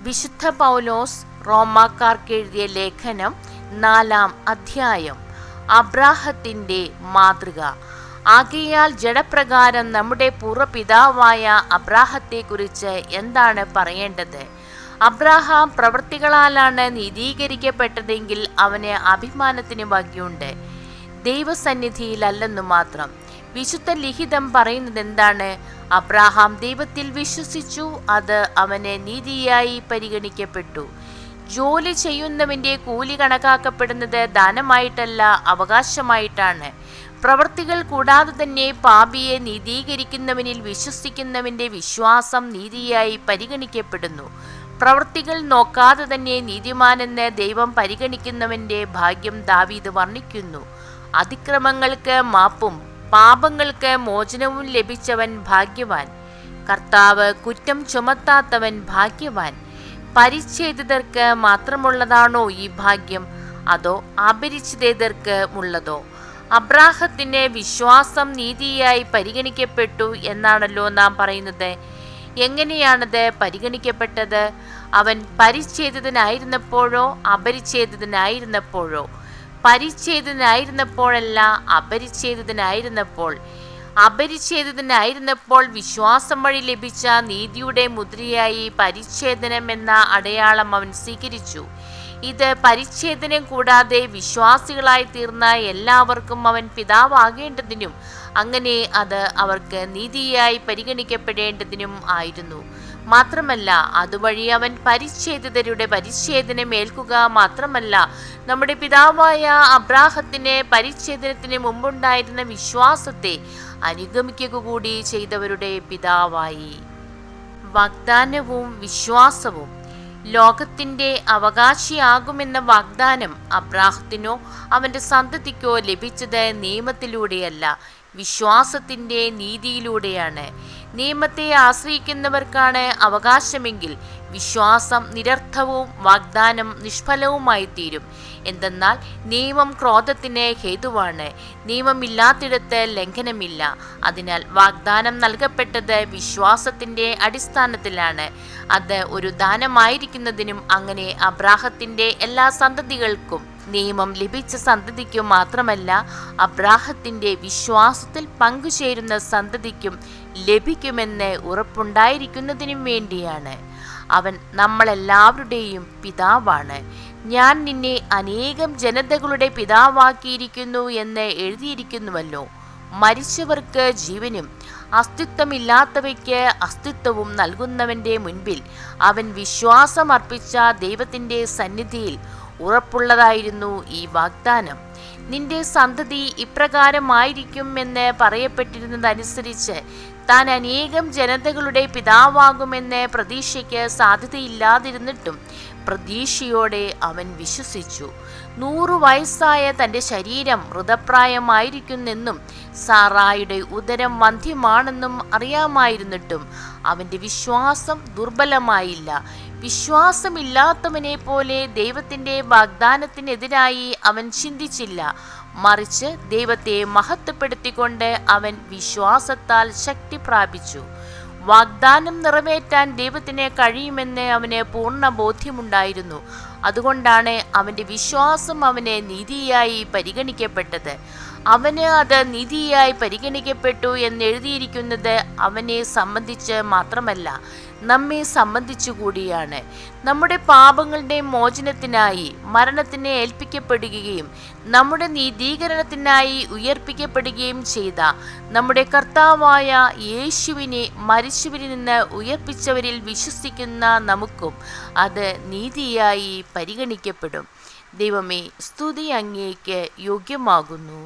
വിശുദ്ധ പൗലോസ് റോമാക്കാർക്ക് എഴുതിയ ലേഖനം 4-ാം അധ്യായം. അബ്രാഹത്തിന്റെ മാതൃക. ആകയാൽ ജഡപ്രകാരം നമ്മുടെ പൂർവ്വപിതാവായ അബ്രാഹത്തെക്കുറിച്ച് എന്താണ് പറയേണ്ടത്? അബ്രാഹാം പ്രവൃത്തികളാലാണ് നീതീകരിക്കപ്പെട്ടതെങ്കിൽ അവന് അഭിമാനത്തിന് വകയുണ്ട്, ദൈവസന്നിധിയിലല്ലെന്നു മാത്രം. വിശുദ്ധ ലിഖിതം പറയുന്നത് എന്താണ്? അബ്രാഹാം ദൈവത്തിൽ വിശ്വസിച്ചു, അത് അവന് നീതിയായി പരിഗണിക്കപ്പെട്ടു. ജോലി ചെയ്യുന്നവന്റെ കൂലി കണക്കാക്കപ്പെടുന്നത് ദാനമായിട്ടല്ല, അവകാശമായിട്ടാണ്. പ്രവൃത്തികൾ കൂടാതെ തന്നെ പാപിയെ നീതീകരിക്കുന്നവനിൽ വിശ്വസിക്കുന്നവന്റെ വിശ്വാസം നീതിയായി പരിഗണിക്കപ്പെടുന്നു. പ്രവൃത്തികൾ നോക്കാതെ തന്നെ നീതിമാനെന്ന് ദൈവം പരിഗണിക്കുന്നവന്റെ ഭാഗ്യം ദാവീദ് വർണ്ണിക്കുന്നു. അതിക്രമങ്ങൾക്ക് മാപ്പും പാപങ്ങൾക്ക് മോചനവും ലഭിച്ചവൻ ഭാഗ്യവാൻ. കർത്താവ് കുറ്റം ചുമത്താത്തവൻ ഭാഗ്യവാൻ. പരിച്ഛേദിതർക്ക് മാത്രമുള്ളതാണോ ഈ ഭാഗ്യം, അതോ അപരിച്ഛേദിതർക്ക് ഉള്ളതോ? അബ്രാഹത്തിന് വിശ്വാസം നീതിയായി പരിഗണിക്കപ്പെട്ടു എന്നാണല്ലോ നാം പറയുന്നത്. എങ്ങനെയാണത് പരിഗണിക്കപ്പെട്ടത്? അവൻ പരിച്ഛേദിതനായിരുന്നപ്പോഴോ അപരിച്ഛേദിതനായിരുന്നപ്പോഴോ? പരിച്ഛേദിതനായിരുന്നപ്പോഴല്ല, അപരിച്ഛേദിതനായിരുന്നപ്പോൾ. അപരിച്ഛേദിതനായിരുന്നപ്പോൾ വിശ്വാസം വഴി ലഭിച്ച നീതിയുടെ മുദ്രയായി പരിച്ഛേദനം എന്ന അടയാളം അവൻ സ്വീകരിച്ചു. ഇത് പരിച്ഛേദനം കൂടാതെ വിശ്വാസികളായി തീർന്ന എല്ലാവർക്കും അവൻ പിതാവാകേണ്ടതിനും അങ്ങനെ അത് അവർക്ക് നീതിയായി പരിഗണിക്കപ്പെടേണ്ടതിനും ആയിരുന്നു. മാത്രമല്ല, അതുവഴി അവൻ പരിച്ഛേദിതരുടെ പരിച്ഛേദനം ഏൽക്കുക മാത്രമല്ല, നമ്മുടെ പിതാവായ അബ്രാഹത്തിന് പരിച്ഛേദനത്തിന് മുമ്പുണ്ടായിരുന്ന വിശ്വാസത്തെ അനുഗമിക്കുക കൂടി ചെയ്തവരുടെ പിതാവായി. വാഗ്ദാനവും വിശ്വാസവും. ലോകത്തിന്റെ അവകാശിയാകുമെന്ന വാഗ്ദാനം അബ്രാഹത്തിനോ അവന്റെ സന്തതിക്കോ ലഭിച്ചത് നിയമത്തിലൂടെയല്ല, വിശ്വാസത്തിന്റെ നീതിയിലൂടെയാണ്. നിയമത്തെ ആശ്രയിക്കുന്നവർക്കാണ് അവകാശമെങ്കിൽ വിശ്വാസം നിരർത്ഥവും വാഗ്ദാനം നിഷ്ഫലവുമായി തീരും. എന്തെന്നാൽ നിയമം ക്രോധത്തിന് ഹേതുവാണ്, നിയമമില്ലാത്തിടത്ത് ലംഘനമില്ല. അതിനാൽ വാഗ്ദാനം നൽകപ്പെട്ടത് വിശ്വാസത്തിന്റെ അടിസ്ഥാനത്തിലാണ്. അത് ഒരു ദാനമായിരിക്കുന്നതിനും അങ്ങനെ അബ്രാഹത്തിന്റെ എല്ലാ സന്തതികൾക്കും, നിയമം ലഭിച്ച സന്തതിക്കും മാത്രമല്ല, അബ്രാഹത്തിന്റെ വിശ്വാസത്തിൽ പങ്കുചേരുന്ന സന്തതിക്കും ലഭിക്കുമെന്ന് ഉറപ്പുണ്ടായിരിക്കുന്നതിനും വേണ്ടിയാണ്. അവൻ നമ്മളെല്ലാവരുടെയും പിതാവാണ്. ഞാൻ നിന്നെ അനേകം ജനതകളുടെ പിതാവാക്കിയിരിക്കുന്നു എന്ന് എഴുതിയിരിക്കുന്നുവല്ലോ. മരിച്ചവർക്ക് ജീവനും അസ്തിത്വമില്ലാത്തവയ്ക്ക് അസ്തിത്വവും നൽകുന്നവന്റെ മുൻപിൽ അവൻ വിശ്വാസം അർപ്പിച്ച ദൈവത്തിന്റെ സന്നിധിയിൽ ഉറപ്പുള്ളതായിരുന്നു ഈ വാഗ്ദാനം. നിന്റെ സന്തതി ഇപ്രകാരമായിരിക്കും എന്ന് പറയപ്പെട്ടിരുന്നതനുസരിച്ച് താൻ അനേകം ജനതകളുടെ പിതാവാകുമെന്ന് പ്രതീക്ഷയ്ക്ക് സാധ്യതയില്ലാതിരുന്നിട്ടും പ്രതീക്ഷയോടെ അവൻ വിശ്വസിച്ചു. 100 വയസ്സായ തൻ്റെ ശരീരം മൃതപ്രായമായിരിക്കുന്നെന്നും സാറായുടെ ഉദരം വന്ധ്യമാണെന്നും അറിയാമായിരുന്നിട്ടും അവൻ്റെ വിശ്വാസം ദുർബലമായില്ല. വിശ്വാസമില്ലാത്തവനെ പോലെ ദൈവത്തിൻ്റെ വാഗ്ദാനത്തിനെതിരായി അവൻ ചിന്തിച്ചില്ല. മറിച്ച് ദൈവത്തെ മഹത്വപ്പെടുത്തിക്കൊണ്ട് അവൻ വിശ്വാസത്താൽ ശക്തി പ്രാപിച്ചു. വാഗ്ദാനം നിറവേറ്റാൻ ദൈവത്തിന് കഴിയുമെന്ന് അവന് പൂർണ്ണ ബോധ്യമുണ്ടായിരുന്നു. അതുകൊണ്ടാണ് അവൻ്റെ വിശ്വാസം അവന് നീതിയായി പരിഗണിക്കപ്പെട്ടത്. അവന് അത് നീതിയായി പരിഗണിക്കപ്പെട്ടു എന്നെഴുതിയിരിക്കുന്നത് അവനെ സംബന്ധിച്ച് മാത്രമല്ല, നമ്മെ സംബന്ധിച്ചു കൂടിയാണ്. നമ്മുടെ പാപങ്ങളുടെ മോചനത്തിനായി മരണത്തിന് ഏൽപ്പിക്കപ്പെടുകയും നമ്മുടെ നീതീകരണത്തിനായി ഉയർപ്പിക്കപ്പെടുകയും ചെയ്ത നമ്മുടെ കർത്താവായ യേശുവിനെ മരിച്ചവരിൽ നിന്ന് ഉയർപ്പിച്ചവരിൽ വിശ്വസിക്കുന്ന നമുക്കും അത് നീതിയായി പരിഗണിക്കപ്പെടും. ദൈവമേ, സ്തുതി അങ്ങേക്ക് യോഗ്യമാകുന്നു.